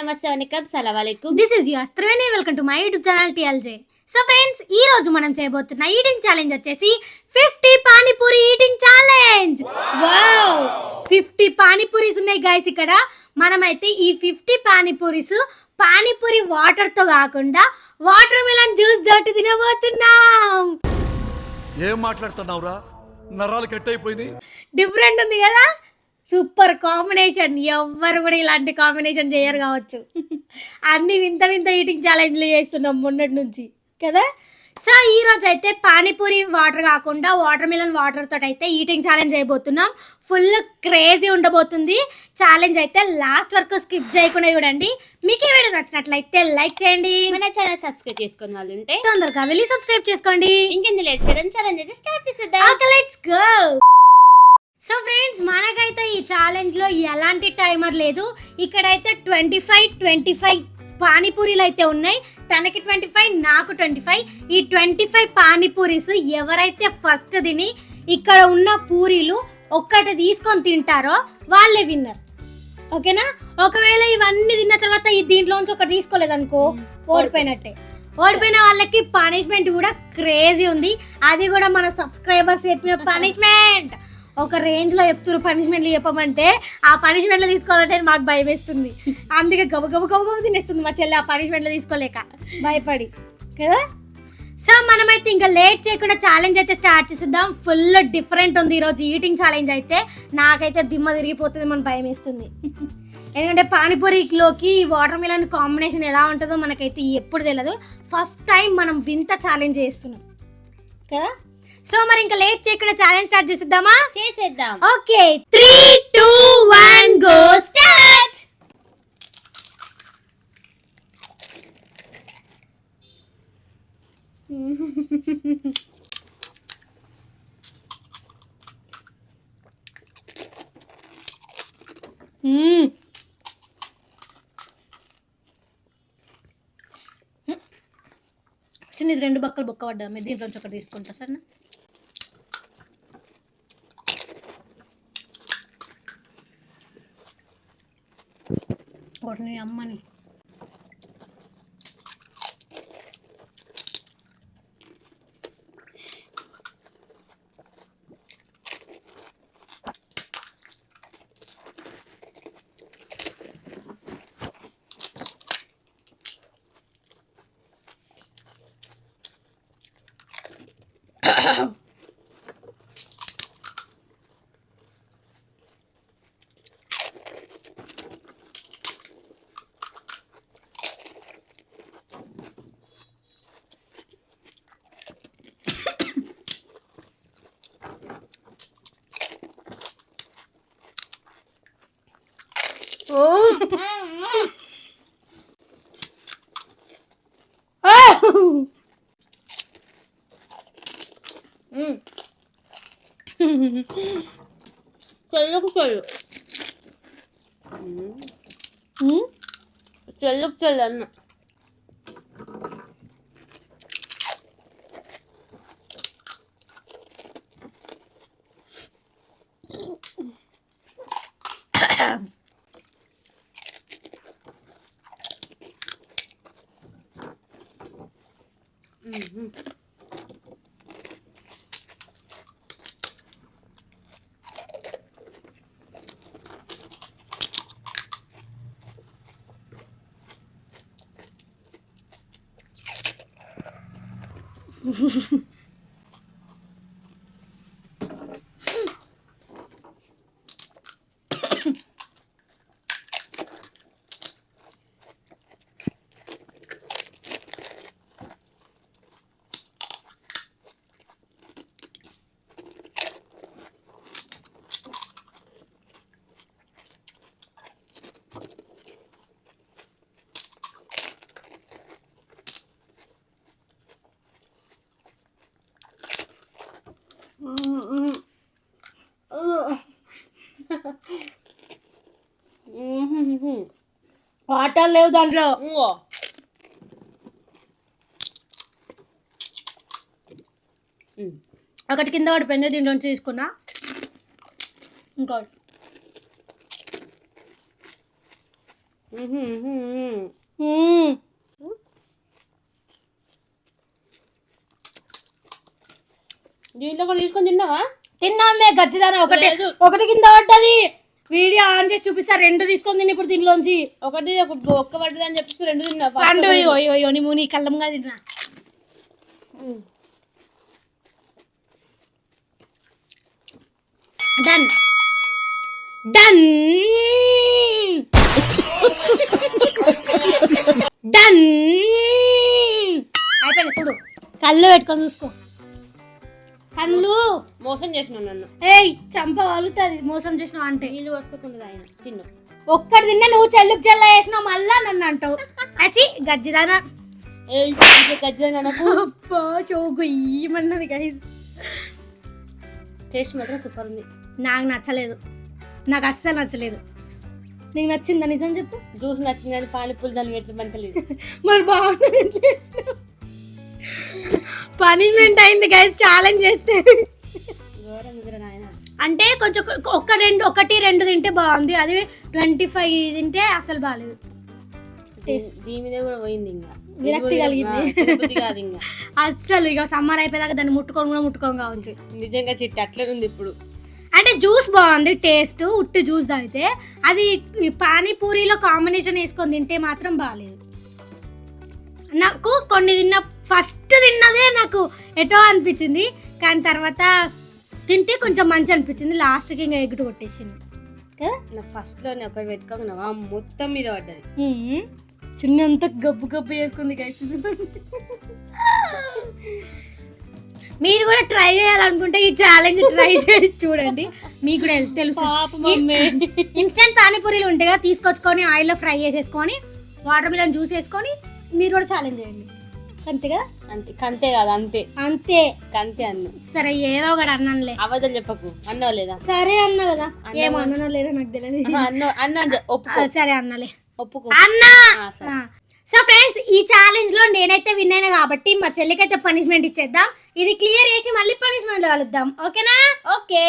నమస్తే వనకం సలాం అలైకుం. This is your Triveni. Welcome to my YouTube channel TLJ. So friends, ఈ రోజు మనం చేయబోతున్న ఈటింగ్ ఛాలెంజ్ వచ్చేసి 50 panipuri eating challenge. Wow, 50 panipuris ఉన్నాయి గైస్. ఇక్కడ మనమైతే ఈ 50 పానీపూరీస్ పానీపూరి వాటర్ తో కాకుండా వాటర్ మెలన్ జ్యూస్ తోటి తినబోతున్నాం. ఏం మాట్లాడుతున్నావురా? నరాలు కట్ అయిపోయింది. డిఫరెంట్ ఉంది కదా, సూపర్ కాంబినేషన్. ఎవ్వరు కూడా ఇలాంటి కాంబినేషన్ చేయరు కావచ్చు. అన్ని వింత వింత ఈటింగ్ ఛాలెంజ్లు చేస్తున్నాం మొన్నటి నుంచి కదా. సో ఈ రోజు అయితే పానీపూరి వాటర్ కాకుండా వాటర్ మిలన్ వాటర్ తోటి అయితే ఈటింగ్ ఛాలెంజ్ చేయబోతున్నాం. ఫుల్ క్రేజీ ఉండబోతుంది ఛాలెంజ్. అయితే లాస్ట్ వరకు స్కిప్ చేయకుండా చూడండి. మీకు ఈ వీడియో నచ్చినట్లయితే లైక్ చేయండి. మన ఛానల్ సబ్స్క్రైబ్ చేసుకున్న వాళ్ళు ఉంటే తొందరగా వెళ్ళి సబ్స్క్రైబ్ చేసుకోండి. ఇంకెందుకు లేట్ చేయడం, ఛాలెంజ్ అయితే స్టార్ట్ చేసేద్దాం. Okay, let's go. So friends, మనకైతే ఈ ఛాలెంజ్లో ఎలాంటి టైమర్ లేదు. ఇక్కడైతే 25 పానీపూరీలు అయితే ఉన్నాయి. తనకి 25, నాకు 25. ఈ 25 పానీపూరీస్ ఎవరైతే ఫస్ట్ తిని ఇక్కడ ఉన్న పూరీలు ఒక్కటి తీసుకొని తింటారో వాళ్ళే విన్నర్. ఓకేనా? ఒకవేళ ఇవన్నీ తిన్న తర్వాత ఈ దీంట్లోంచి ఒకటి తీసుకోలేదనుకో ఓడిపోయినట్టే. ఓడిపోయిన వాళ్ళకి పనిష్మెంట్ కూడా క్రేజీ ఉంది. అది కూడా మన సబ్స్క్రైబర్స్ చెప్పిన పనిష్మెంట్. ఒక రేంజ్లో చెప్తున్నారు పనిష్మెంట్లు చెప్పమంటే. ఆ పనిష్మెంట్లు తీసుకోవాలంటే మాకు భయం వేస్తుంది. అందుకే గబ తినేస్తుంది మా చెల్లి ఆ పనిష్మెంట్లు తీసుకోలేక భయపడి కదా. సో మనమైతే ఇంకా లేట్ చేయకుండా ఛాలెంజ్ అయితే స్టార్ట్ చేసేద్దాం. ఫుల్ డిఫరెంట్ ఉంది ఈరోజు ఈటింగ్ ఛాలెంజ్ అయితే. నాకైతే దిమ్మ తిరిగిపోతుంది, మన భయం వేస్తుంది. ఎందుకంటే పానీపూరిలోకి వాటర్ మిలన్ కాంబినేషన్ ఎలా ఉంటుందో మనకైతే ఎప్పుడు తెలియదు. ఫస్ట్ టైం మనం వింత ఛాలెంజ్ చేస్తున్నాం కదా. సో మరి ఇంకా లేట్ చేయకుండా ఛాలెంజ్ స్టార్ట్ చేసేద్దాం. Okay, 3, 2, 1 go start. ఇది 2 బక్కలు బొక్క పడ్డా. మీరు దీంట్లోంచి ఒకటి తీసుకుంటా సరేనా? ఒకటి అమ్మని చెల్లు అన్న వాటర్ లేవు దాంట్లో. ఒకటి కింద పడిపోయింది, దీంట్లో తీసుకున్నా. ఇంకోటి దీంట్లో కూడా తీసుకొని తిన్నావా? తిన్నామే గచ్చిదాన ఒకటి కింద పడ్డది. వీడియో ఆన్ చేసి చూపిస్తా. 2 తీసుకొని తిని ఇప్పుడు దీనిలోంచి ఒక్క పడ్డది అని చెప్పేసి 2 తిన్నా. పండు అయ్యో నీ కళ్ళంగా తిన్నా. డన్ డన్ డన్ అయిపోయింది. చూడు కళ్ళు పెట్టుకొని చూసుకో. కళ్ళు మోసం చేసినావు నన్ను. ఏయ్ చంప వలుతుంది మోసం చేసినావు అంటే. నీళ్ళు పోసుకోకుండా ఆయన తిన్నావు. ఒక్కటి తిన్నా నువ్వు చెల్లుకు చెల్ల వేసినావు మళ్ళా నన్ను అంటావు. అచ్చి గజ్జిదానా చోకు ఏమన్నది గైస్. టేస్ట్ మాత్రం సూపర్ ఉంది. నాకు నచ్చలేదు. నాకు అస్సలు నచ్చలేదు. నీకు నచ్చిందా నిజం చెప్పు. జ్యూస్ నచ్చింది కానీ పానీపూరి దాన్ని పెడితే మంచలేదు. మరి బాగుంది. పనిష్మెంట్ అయింది గైస్ ఛాలెంజ్ చేస్తే. అంటే కొంచెం 1-2 తింటే బాగుంది. అది 25 తింటే అసలు బాగాలేదు. దీని మీద కూడా పోయింది. ఇంకా విరక్తి కలిగింది. అస్సలు ఇక సమ్మర్ అయిపోయేదాకా దాన్ని ముట్టుకోని కావచ్చు. నిజంగా చిట్టి అట్లనే ఉంది ఇప్పుడు. అంటే జ్యూస్ బాగుంది టేస్ట్. ఉట్టి జ్యూస్ తాగితే అది పానీపూరిలో కాంబినేషన్ వేసుకొని తింటే మాత్రం బాగాలేదు. నాకు ఫస్ట్ తిన్నదే నాకు ఎటో అనిపించింది. కానీ తర్వాత తింటే కొంచెం మంచి అనిపించింది. లాస్ట్కి ఇంకా ఎగ్గుటు కొట్టేసింది కదా. నాకు ఫస్ట్లోనే ఒకటి పెట్టుకోకుండా మొత్తం మీద పడ్డది. చిన్నంత గబ్బు చేసుకుంది గైస్. మీరు కూడా ట్రై చేయాలనుకుంటే ఈ ఛాలెంజ్ ట్రై చేసి చూడండి. మీకు కూడా తెలుసు. ఇన్స్టెంట్ పానీపూరీలు ఉంటాయి కదా, తీసుకొచ్చుకొని ఆయిల్లో ఫ్రై చేసేసుకొని వాటర్ మిలన్ జ్యూస్ వేసుకొని మీరు కూడా ఛాలెంజ్ చేయండి. అంతే కదా. అంతే కదా. అంతే అన్ను. సరే ఏదో ఒకటి అన్నానులే. అబద్ధం చెప్పకు. అన్నావు లేదా? సరే అన్నా కదా. ఏమో అన్నా లేదా నాకు తెలియదు. అన్న సరే అన్నలే ఒప్పుకో అన్నా. సో ఫ్రెండ్స్ ఈ ఛాలెంజ్ లో నేనైతే విన్ అయినా కాబట్టి మా చెల్లికైతే పనిష్మెంట్ ఇచ్చేద్దాం. ఇది క్లియర్ చేసి మళ్ళీ పనిష్మెంట్ కలుద్దాం. ఓకేనా? ఓకే.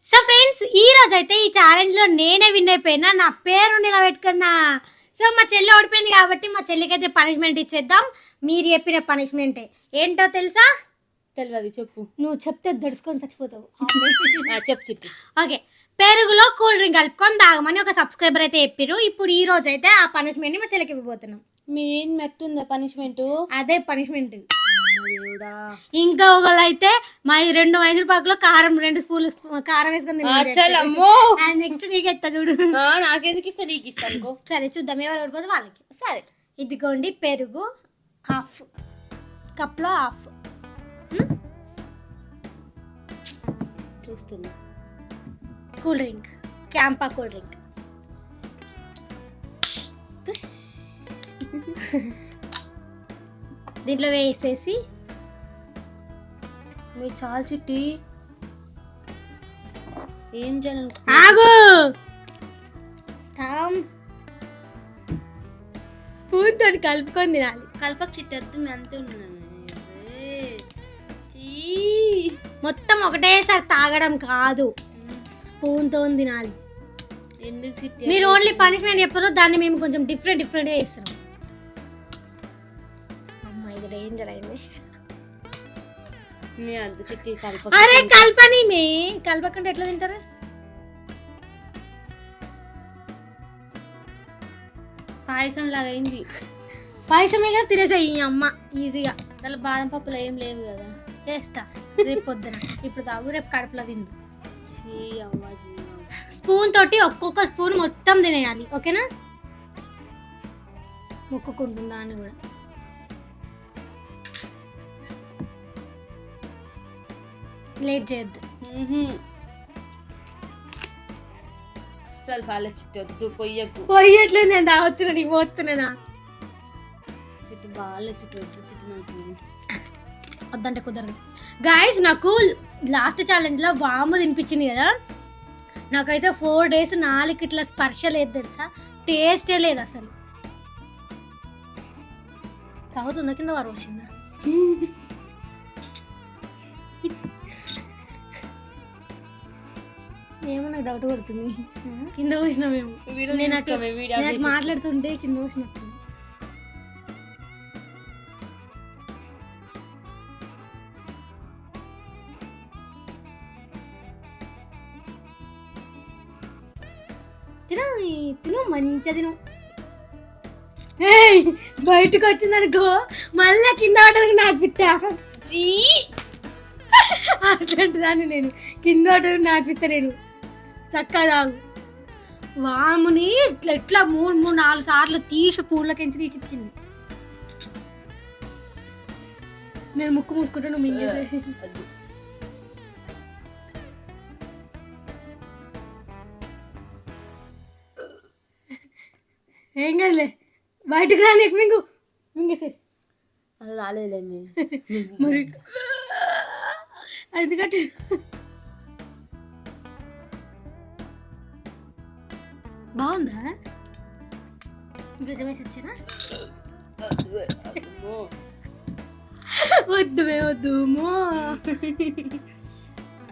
సో ఫ్రెండ్స్ ఈ రోజు అయితే ఈ ఛాలెంజ్ లో నేనే విన్ అయిపోయినా. నా పేరు నిలబెట్టుకున్నా. సో మా చెల్లి ఓడిపోయింది కాబట్టి మా చెల్లికైతే పనిష్మెంట్ ఇచ్చేద్దాం. మీరు చెప్పిన పనిష్మెంటే ఏంటో తెలుసా? తెలియదు. చెప్పు. నువ్వు చెప్తే దడుచుకొని చచ్చిపోతావు. చెప్పు చెప్పు. ఓకే. పెరుగులో కూల్ డ్రింక్ కలుపుకొని తాగమని ఒక సబ్స్క్రైబర్ అయితే చెప్పారు. ఇప్పుడు ఈ రోజు అయితే ఆ పనిష్మెంట్ ని మా చెల్లికి ఇవ్వబోతున్నాం. ఏం మెట్టుందా పనిష్మెంట్? అదే పనిష్మెంట్. ఇంకా ఒకళ్ళు అయితే మా 2 మైసూరుపాకులో 2 స్పూన్లు కారం వేసుకొని నెక్స్ట్ నీకు ఎత్తా చూడు. నాకెందుకు ఇస్తా? నీకు ఇస్తాను. సరే చూద్దాం ఎవరు ఓడిపోతే వాళ్ళకి. సరే ఇదిగోండి పెరుగు హాఫ్ కప్లో హాఫ్. చూస్తున్నా. Cool drink CAMPA cool drink. దీంట్లో వేసేసి మీరు చాలా చిట్టి ఏం చేయాలి? ఆగు. స్పూన్ తోటి కలుపుకొని తినాలి. కలపక చిట్టి వద్దు. అంతే ఉన్నాను. మొత్తం ఒకటేసారి తాగడం కాదు, స్పూన్ తో తినాలి. ఎందుకు చిట్టి? మీరు ఓన్లీ పనిష్మెంట్ చెప్పారు, దాన్ని మేము కొంచెం డిఫరెంట్గా చేస్తున్నాం. అమ్మ ఇది డేంజర్ అయింది. అరే కల్పని కలపకంటే ఎట్లా తింటారా? పాయసం లాగా అయింది. పాయసమే కదా తినేసాయి ఈ అమ్మ ఈజీగా. దాంట్లో బాదం పప్పులు ఏం లేవు కదా. వేస్తా రేపు పొద్దున. ఇప్పుడు తాగు, రేపు కడుపులో తిందు. స్పూన్ తోటి ఒక్కొక్క స్పూన్ మొత్తం తినేయాలి. ఓకేనా? మొక్కుకుంటుందా అని కూడా. లేట్ చేయొద్దు. అసలు వాళ్ళ చిట్టు వద్దు. పొయ్యట్లేదు. నేను తాగుతున్నా, నీకు పోతున్నానా? చిట్టు బాగా చిట్టు వద్దు. చిట్టు నాకు వద్దంటే కుదరదు. గాయస్ నాకు లాస్ట్ ఛాలెంజ్లో వాము తినిపించింది కదా, నాకైతే 4 days 4 ఇట్లా స్పర్శ లేదు తెలుసా, టేస్టే లేదు అసలు. తాగుతుందా కింద వారు వచ్చిందా? ఏమో నాకు డౌట్ కొడుతుంది. కింద పోసినా మేము నేను అటు మాట్లాడుతుంటే కింద పోసినట్టు. తిను మంచిగా తిను. బయటకు వచ్చిందనుకో మళ్ళా కింద పడ్డది నాకు పిత్తా. అట్లాంటి దాన్ని నేను కింద పడ్డది నాకు పిత్తా. నేను చక్కగా తాగు. వాముని ఇట్లా ఎట్లా 3-4 సార్లు తీసి పూలకించి తీసిచ్చింది. నేను ముక్కు మూసుకుంటే నువ్వు మింగేది. ఏం కదలే బయటకు రా. నీకు మింగేసే అది రాలేదులే మరి ఎందుకంటే బాగుందా? గజం వేసి ఇచ్చానా? వద్దు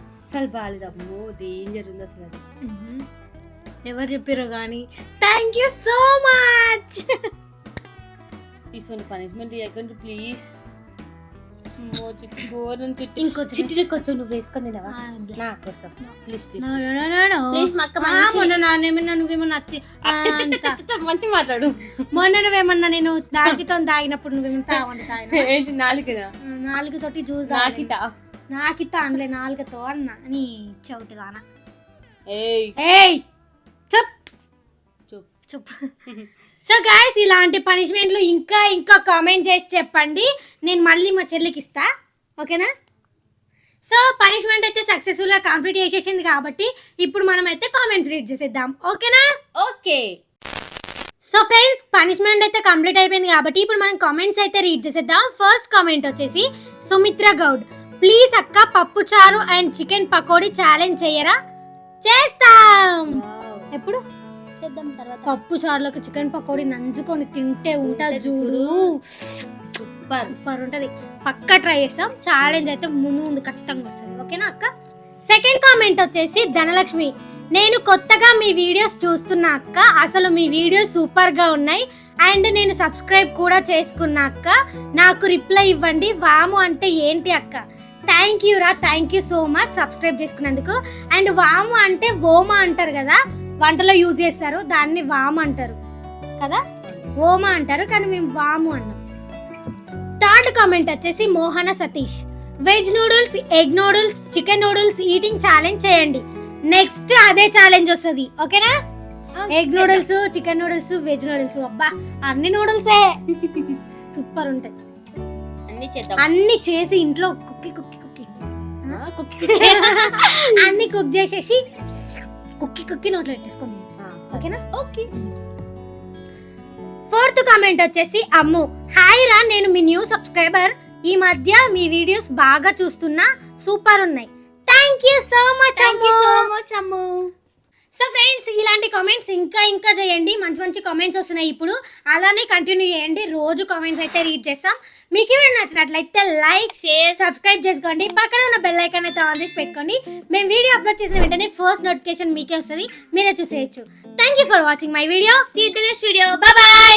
అస్సలు బాగాలేదమ్మో, డేంజర్ ఉంది అసలు. అది ఎవరు చెప్పారో కానీ థ్యాంక్ యూ సో మచ్. ఇసోని పనిష్మెంట్ ఇవ్వకండి ప్లీజ్. కొంచెం నువ్వు వేసుకొని నా కోసం ప్లీజ్ ప్లీజ్. నువ్వేమన్నా మంచి మాట్లాడు. మొన్న నువ్వేమన్నా నేను దాగితో తాగినప్పుడు నువ్వేమన్నా నాలుగుతోటి జ్యూస్ నాకితా అనలే, నాలుగుతో అన్నా నీ చౌటి దానా. చెప్పు. సో గైస్ ఇలాంటి పనిష్మెంట్లు ఇంకా కామెంట్ చేసి చెప్పండి, నేను మళ్ళీ మా చెల్లికి ఇస్తా. ఓకేనా? సో పనిష్మెంట్ అయితే సక్సెస్ఫుల్గా కంప్లీట్ చేసేసింది కాబట్టి ఇప్పుడు మనం అయితే కామెంట్స్ రీడ్ చేసేద్దాం. ఓకేనా? ఓకే. సో ఫ్రెండ్స్ పనిష్మెంట్ అయితే కంప్లీట్ అయిపోయింది కాబట్టి ఇప్పుడు మనం కామెంట్స్ అయితే రీడ్ చేసేద్దాం. ఫస్ట్ కామెంట్ వచ్చేసి సుమిత్ర గౌడ్. ప్లీజ్ అక్క పప్పు చారు అండ్ చికెన్ పకోడీ ఛాలెంజ్ చేయరా? చేస్తాం. ఎప్పుడు చేద్దాం? తర్వాత పప్పు చారులోకి చికెన్ పకోడీ నంచుకొని తింటే ఉంటుంది చూడు, సూపర్ ఉంటది. పక్కా ట్రై చేస్తాం. ఛాలెంజ్ అయితే ముందు ఖచ్చితంగా వస్తుంది. ఓకేనా అక్క? సెకండ్ కామెంట్ వచ్చేసి ధనలక్ష్మి. నేను కొత్తగా మీ వీడియోస్ చూస్తున్నా అక్క, అసలు మీ వీడియోస్ సూపర్ గా ఉన్నాయి అండ్ నేను సబ్స్క్రైబ్ కూడా చేసుకున్నా అక్క, నాకు రిప్లై ఇవ్వండి. వాము అంటే ఏంటి అక్క? థ్యాంక్ యూ రా, thank you so much subscribe చేసుకున్నందుకు. అండ్ వాము అంటే ఓమా అంటారు కదా, వంటలో యూజ్ చేస్తారు, దాన్ని వాము అంటారు కదా, ఓమా అంటారు కానీ మేము వాము అన్నాం. థర్డ్ కామెంట్ వచ్చేసి Mohana Satish. Veg noodles, egg noodles, chicken noodles eating challenge చేయండి. నెక్స్ట్ అదే ఛాలెంజ్ వస్తుంది. ఓకేనా? Egg noodles, chicken noodles, veg noodles, అబ్బా అన్ని నూడిల్సే సూపర్ ఉంటాయి. అన్ని చేసి ఇంట్లో కుక్కి అన్ని కుక్ చేసేసి కుక్కి నోట్లో పెట్టేసుకోండి. ఓకేనా? ఓకే. ఫోర్త్ కామెంట్ వచ్చేసి అమ్ము. హాయ్ రా, నేను మీ న్యూ సబ్స్క్రైబర్. ఈ మధ్య మీ వీడియోస్ బాగా చూస్తున్నా, సూపర్ ఉన్నాయి. Thank you so much Ammu. So friends ఇలాంటి కామెంట్స్ ఇంకా చేయండి. మంచి కామెంట్స్ వస్తున్నాయి ఇప్పుడు, అలానే కంటిన్యూ చేయండి. రోజు కామెంట్స్ అయితే రీడ్ చేస్తాం. మీకు ఏమైనా నచ్చినట్లయితే లైక్, షేర్, సబ్స్క్రైబ్ చేసుకోండి. పక్కన ఉన్న బెల్ ఐకాన్ అయితే ఆన్ చేసి పెట్టుకోండి. మేము వీడియో అప్లోడ్ చేసిన వెంటనే ఫస్ట్ నోటిఫికేషన్ మీకే వస్తుంది, మీరే చూసేయచ్చు. Thank you for watching my video. See you in the next video. Bye by.